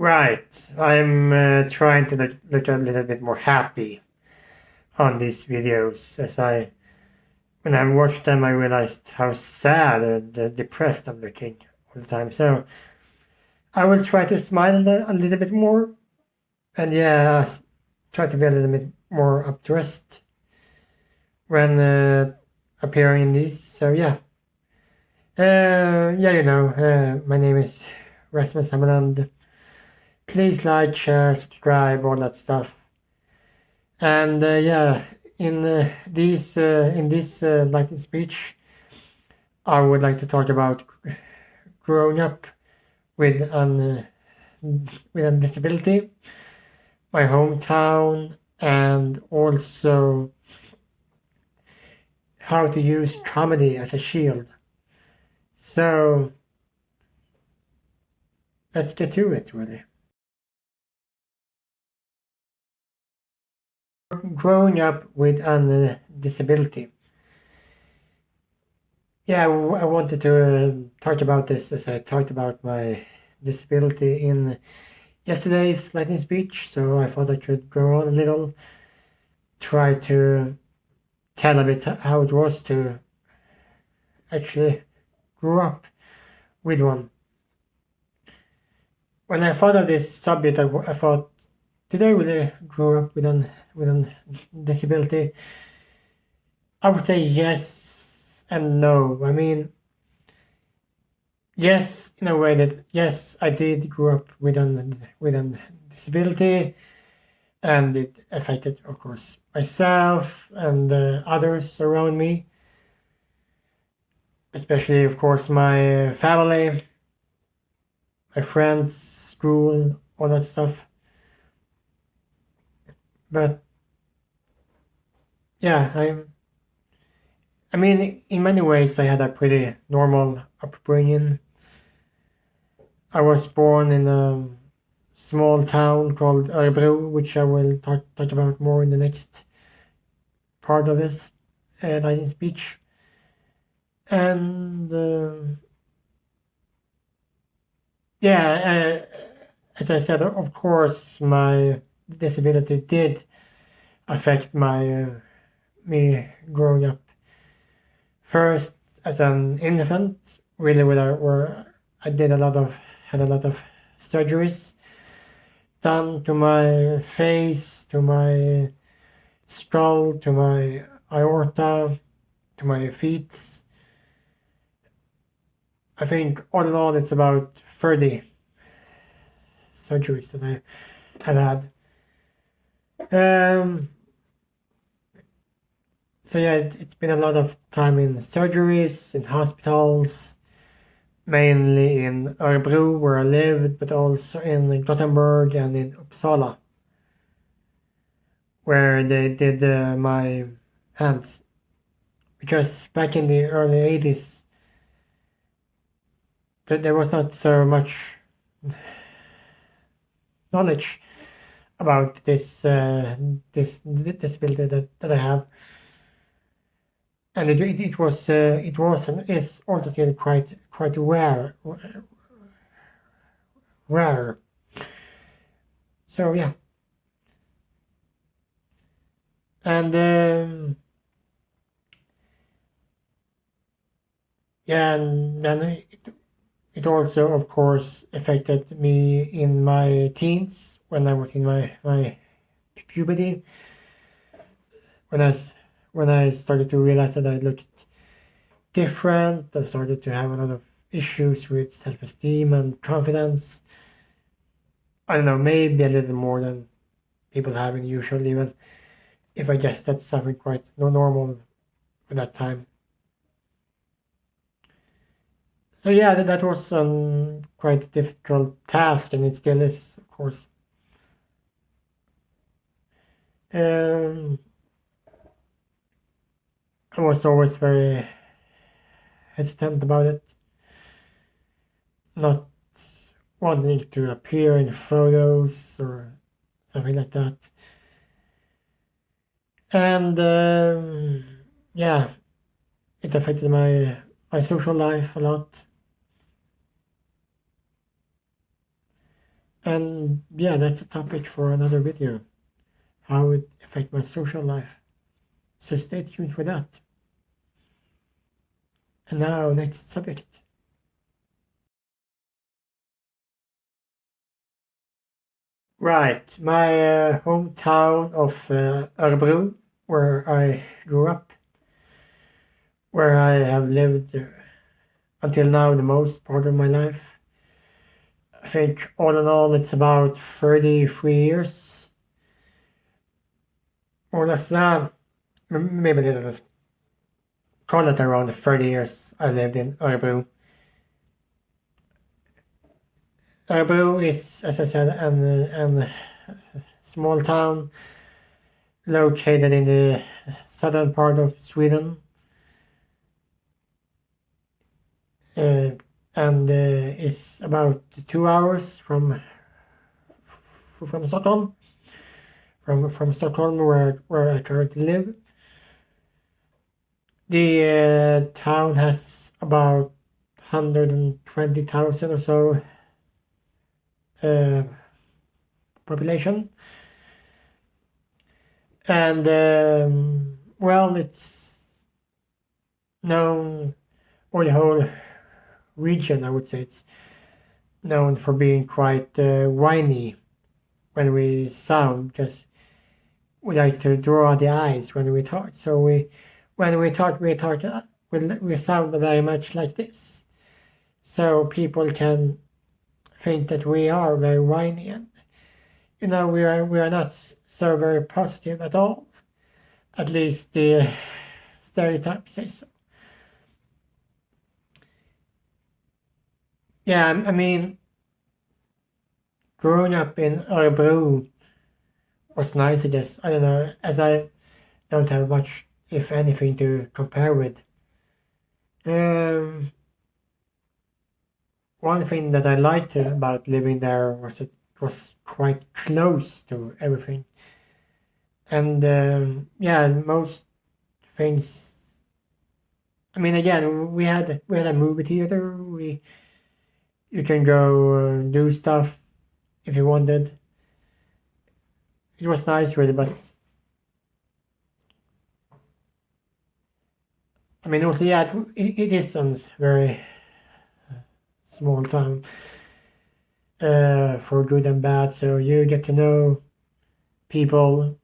Right. I'm trying to look a little bit more happy on these videos as when I watched them, I realized how sad and depressed I'm looking all the time. So I will try to smile a little bit more and try to be a little bit more up to rest when appearing in these. So my name is Rasmus Hammarland. Please like, share, subscribe, all that stuff. And in this lightning speech, I would like to talk about growing up with with a disability, my hometown, and also how to use comedy as a shield. So let's get to it, really. Growing up with a disability. I wanted to talk about this as I talked about my disability in yesterday's lightning speech, so I thought I could go on a little, try to tell a bit how it was to actually grow up with one. When I thought of this subject, I thought, did I really grow up with an disability? I would say yes and no. I mean, yes, in a way that yes, I did grow up with an disability, and it affected, of course, myself and others around me, especially, of course, my family, my friends, school, all that stuff. But yeah, I mean, in many ways, I had a pretty normal upbringing. I was born in a small town called Örebro, which I will talk about more in the next part of this lightning speech. And as I said, of course, my disability did affect me growing up. First, as an infant, really, where I had a lot of surgeries done to my face, to my skull, to my aorta, to my feet. I think all in all, it's about 30 surgeries that I have had. It's been a lot of time in surgeries, in hospitals, mainly in Örebro, where I lived, but also in Gothenburg and in Uppsala, where they did my hands. Because back in the early 80s, there was not so much knowledge about this disability that I have, and it was and is also still quite rare. So and and then it also, of course, affected me in my teens when I was in my puberty. When I started to realize that I looked different, I started to have a lot of issues with self-esteem and confidence. I don't know, maybe a little more than people have in usual, even if I guess that's something quite normal at that time. So that was quite a difficult task, and it still is, of course. I was always very hesitant about it, not wanting to appear in photos or something like that. And it affected my social life a lot. And yeah, that's a topic for another video, how it affect my social life. So stay tuned for that. And now, next subject. Right, my hometown of Örebro, where I grew up, where I have lived until now the most part of my life. I think all in all it's about 33 years, or less than, maybe a little less. Call it around 30 years I lived in Örebro. Örebro is, as I said, an small town located in the southern part of Sweden. And is about 2 hours from Stockholm, from Stockholm where I currently live. The town has about 120,000 or so population, and well, it's known, or the whole region, I would say, it's known for being quite whiny when we sound, because we like to draw the eyes when we talk. So when we talk, we sound very much like this. So people can think that we are very whiny, and we are not so very positive at all. At least the stereotypes say so. Yeah, I mean, growing up in Örebro was nice, I guess. I don't know, as I don't have much, if anything, to compare with. Um, One thing that I liked about living there was it was quite close to everything. And yeah, most things. I mean, again, we had a movie theater. You can go do stuff if you wanted. It was nice, really, but I mean, also, yeah, it is a very small town, for good and bad. So you get to know people,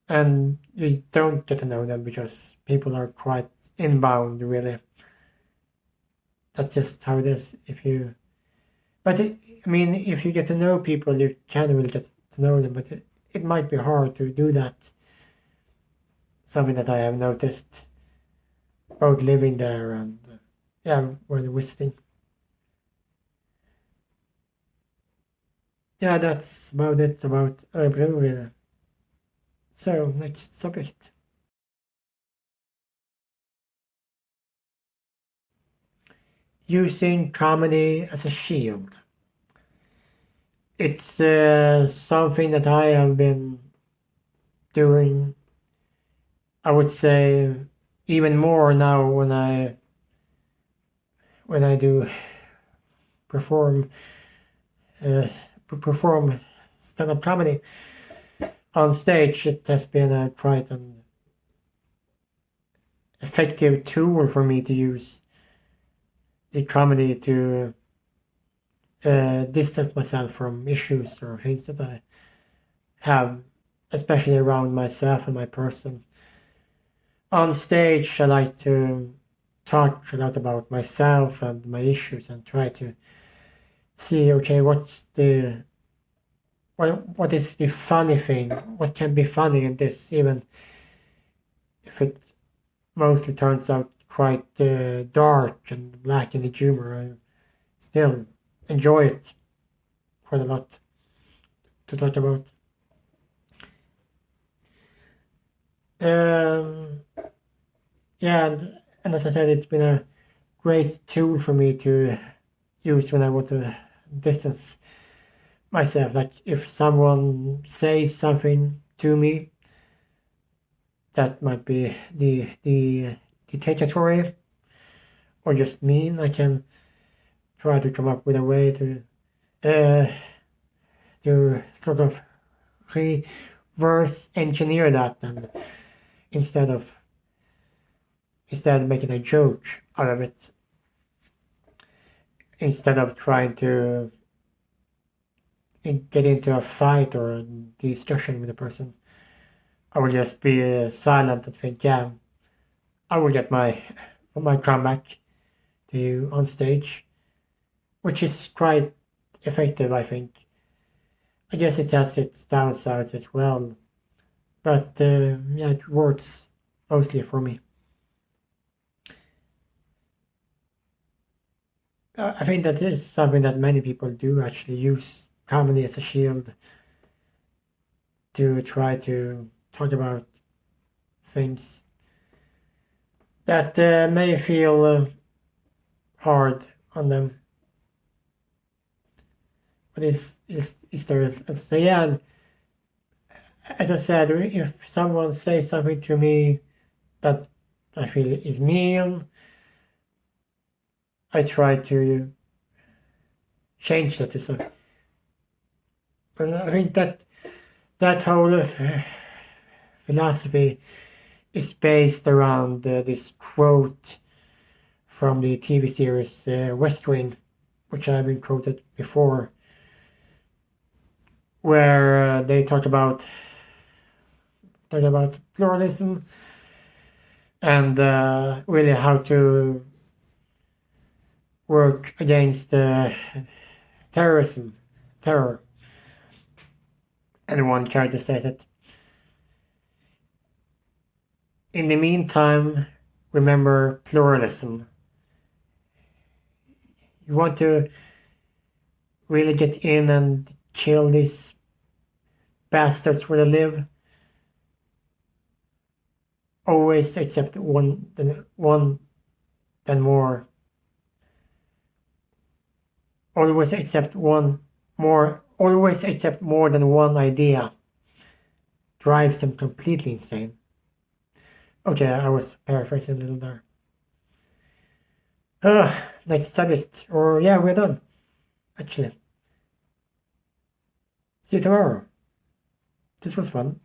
and you don't get to know them because people are quite inbound, really. That's just how it is. But I mean, if you get to know people, you can really get to know them. But it might be hard to do that. Something that I have noticed both living there and yeah, when visiting. Yeah, that's about it about Örebro, really. So next subject. Using comedy as a shield. It's something that I have been doing, I would say, even more now when I do perform perform stand-up comedy on stage. It has been a quite an effective tool for me to use the comedy to distance myself from issues or things that I have, especially around myself and my person. On stage, I like to talk a lot about myself and my issues and try to see, okay, what is the funny thing? What can be funny in this, even if it mostly turns out quite dark and black in the humor? I still enjoy it quite a lot to talk about. Um, yeah, and as I said, it's been a great tool for me to use when I want to distance myself. Like if someone says something to me that might be the detachatory or just mean, I can try to come up with a way to uh, to sort of reverse engineer that, and instead of making a joke out of it, instead of trying to get into a fight or a discussion with a person, I will just be silent and think, yeah, I will get my comeback to you on stage, which is quite effective, I think. I guess it has its downsides as well, but yeah, it works mostly for me. I think that is something that many people do, actually use comedy as a shield to try to talk about things that may feel hard on them. But is there, so yeah, as I said, if someone says something to me that I feel is mean, I try to change that to something. But I think that whole philosophy is based around this quote from the TV series West Wing, which I've been quoted before, where they talk about pluralism and really how to work against terror. And one character said that, in the meantime, remember pluralism. You want to really get in and kill these bastards where they live? Always accept one than more. Always accept always accept more than one idea. Drives them completely insane. Okay, I was paraphrasing a little there. Next subject. Or yeah, we're done. Actually. See you tomorrow. This was fun.